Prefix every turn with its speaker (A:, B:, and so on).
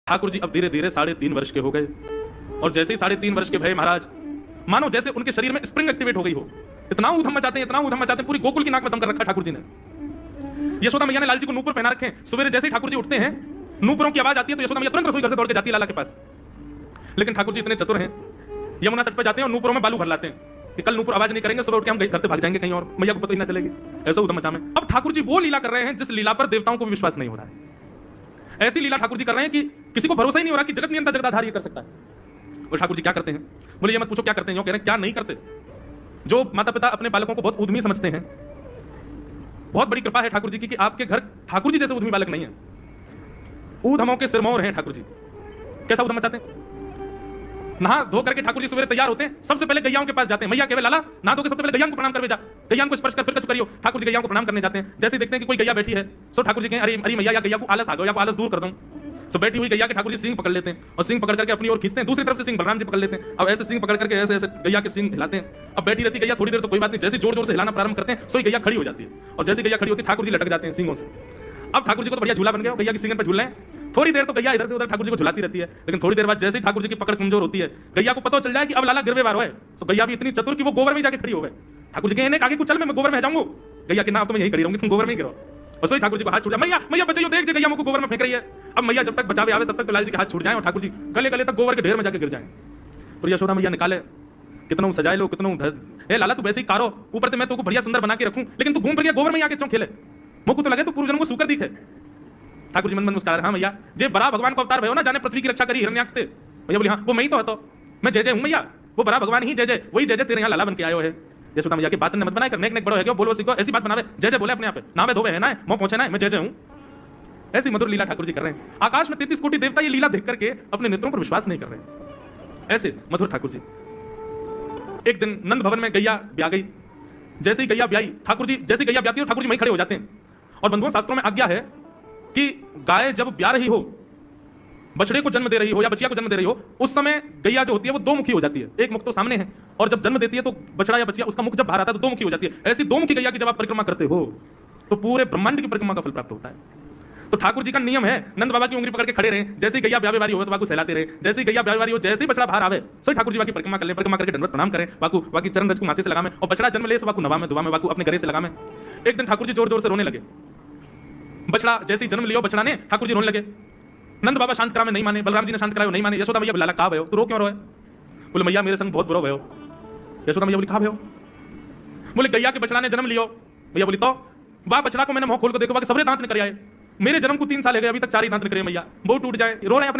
A: ठाकुर जी अब धीरे धीरे 3.5 वर्ष के हो गए और जैसे ही 3.5 वर्ष के भय महाराज, मानो जैसे उनके शरीर में स्प्रिंग एक्टिवेट हो गई हो। इतना ऊधम मचाते हैं, इतना ऊधम मचाते हैं, पूरी गोकुल की नाक में दम कर रखा ठाकुर जी ने। यशोदा मैया ने लाल जी को नूपुर पहना रखे। सवेरे जैसे ही ठाकुर जी उठते हैं, नूपुरों की आवाज आती है तो यशोदा मैया तुरंत रसोई घर से दौड़ के जाती है लाला के पास। लेकिन ठाकुर जी इतने चतुर हैं, यमुना तट पर जाते हैं और नूपुरों में बालू भर लाते हैं कि कल नूपुर आवाज नहीं करेंगे, सुबह उठ के हम घर पे भाग जाएंगे कहीं और, मैया को पता ही ना चलेगी। ऐसा ऊधम मचा में अब ठाकुर जी वो लीला कर रहे हैं जिस लीला पर देवताओं को भी विश्वास नहीं हो रहा है। ऐसी लीला ठाकुर जी कर रहे हैं कि किसी को भरोसा ही नहीं हो रहा कि जगत नियंता जगदाधार ये कर सकता है। और ठाकुर जी क्या करते हैं? बोले ये मत पूछो क्या करते हैं, कह रहे हैं क्या नहीं करते। जो माता पिता अपने बालकों को बहुत उद्यमी समझते हैं, बहुत बड़ी कृपा है ठाकुर जी की कि आपके घर ठाकुर जी जैसे उद्यमी बालक नहीं है। ऊधमों के सिरमौर हैं ठाकुर जी। कैसा उद्यम मचाते हैं? नहा धो करके ठाकुर जी सवेरे तैयार होते हैं, सबसे पहले गैयाओं के पास जाते हैं। मैया केवल लाला नहा धो के सबसे पहले गैया को प्रणाम करवे जा, गैया को स्पर्श कर फिर कछु करियो। ठाकुर जी गैया को प्रणाम करने जाते हैं। जैसे देखते हैं कि कोई गैया बैठी है, सो ठाकुर जी कहें अरे अरे मैया या गैया को आलस आ गया, या को आलस दूर कर दूं। सो बैठी हुई गैया के ठाकुर जी सिंग पकड़ लेते हैं और सिंग पकड़ करके अपनी ओर खींचते हैं। दूसरी तरफ से सिंग बलराम जी पकड़ लेते हैं। अब ऐसे सिंग पकड़ करके ऐसे ऐसे गैया के सिंग हिलाते हैं। अब बैठी रहती गैया थोड़ी देर तो कोई बात नहीं, जैसे जोर जोर से हिलाना प्रारंभ करते हैं सोई गैया खड़ी हो जाती है। और जैसे गैया खड़ी होती है ठाकुर जी लटक जाते हैं सिंगों से। अब ठाकुर जी को तो बढ़िया झूला बन गया, गैया की सिंगन पर झूल रहे हैं। थोड़ी देर तो गैया इधर से उधर ठाकुर जी को झुलाती रहती है, लेकिन थोड़ी देर बाद जैसे ही ठाकुर जी की पकड़ कमजोर होती है, गैया को पता चल जाए कि अब लाला गिरवे वारो है, तो गैया भी इतनी चतुर कि वो गोबर में जाके खड़ी हो गए। ठाकुर जी कहें आगे कुछ चल, मैं गोबर में जाऊंगा। गैया के ना अब तो मैं यही खड़ी रहूंगी, तुम गोबर में ही गिरो। और सोई ठाकुर जी को हाथ छूट जाए, मैया मैया बचाइयो, देख गैया मुझको गोबर में फेंक रही है। अब मैया जब तक बचावे आवे तब तक तो लाल जी के हाथ छूट जाए और ठाकुर जी गले गले तक गोबर के ढेर में जाके गिर जाए। तो यशोदा मैया निकाले, कितना सजाए लो, कितना ए लाला तू वैसे ही कारो, ऊपर से मैं तुमको बढ़िया सुंदर बना के रखूं, लेकिन तू घूम फिर गोबर में आके क्यों खेले? मुझको तो लगे तो पूर्वजन्म को सूकर दिखे। ठाकुर जी मन मन मुस्कुरा, हाँ मैया जे बड़ा भगवान को अवतार भयो ना, जाने पृथ्वी की रक्षा करी हिरण्याक्ष से। मैया बोली हाँ वो मैं ही तो हतो, मैं जय जय हूं मैया, वो बड़ा भगवान ही जय जय, वही जय जय तेरे यहाँ लाला बन के आयो है। यशोदा मैया की बात ने मत बनाए कर, नेक बड़ो है क्यों, बोलो सीखो, ऐसी बात बनावे, जय जय बोले अपने आप पे, ना मैं धोवे है ना मुंह पहुंचे ना मैं जय जय हूं। ऐसी मधुर लीला ठाकुर जी कर रहे हैं। आकाश में 33 कोटि देवता ये लीला देख करके अपने नेत्रों पर विश्वास नहीं कर रहे। ऐसे मधुर ठाकुर जी। एक दिन नंद भवन में गैया ब्याह गई। जैसे ही गैया ब्याई, ठाकुर जी जैसे गैया ब्याती हो ठाकुर जी वहीं खड़े हो जाते हैं। और बंधुओं शास्त्रों में आज्ञा है कि गाय जब ब्याह रही हो, बछड़े को जन्म दे रही हो या बछिया को जन्म दे रही हो, उस समय गैया जो होती है वो दो मुखी हो जाती है। एक मुख तो सामने है और जब जन्म देती है तो बछड़ा या बछिया उसका मुख जब बाहर आता है तो दो मुखी हो जाती है। ऐसी दो मुखी गैया की जब आप परिक्रमा करते हो तो पूरे ब्रह्मांड की परिक्रमा का फल प्राप्त होता है। तो ठाकुर जी का नियम है, नंद बाबा की उंगली पकड़ के खड़े रहे, जैसे ही गैया ब्याह वारी हो तो बाकू सहलाते रहे, जैसे ही गैया ब्याह वारी हो, जैसे ही बछड़ा बाहर आवे सो ठाकुर जी बाकी परिक्रमा कर ले, परिक्रमा करके दंडवत प्रणाम करें, बाकू बाकी चरण रज को माथे से लगावे और बछड़ा जन्म ले सो बाकू नवा में दुआ में बाकू अपने गले से लगावे। एक दिन ठाकुर जी जोर जोर से रोने लगे। बछड़ा जैसे ही जन्म लियो बछड़ा ने, ठाकुर जी रोने लगे। नंद बाबा शांत करावे नहीं माने, बलराम जी ने शांत करावे नहीं माने। यशोदा मैया बुलाला का भयो, तू रो क्यों रोए? बोले मैया मेरे संग बहुत बुरा भयो। यशोदा मैया बोली का भयो? बोले गैया के बछड़ा ने जन्म लियो। मैया बोली तो बा बछड़ा को मैंने मुंह खोल कर देखो, बाकी सबरे दांत निकल आए, मेरे जन्म को 3 साल हो गए, अभी तक 4 ही दांत निकले। मैया बहुत टूट जाए, रो रहे हैं अपने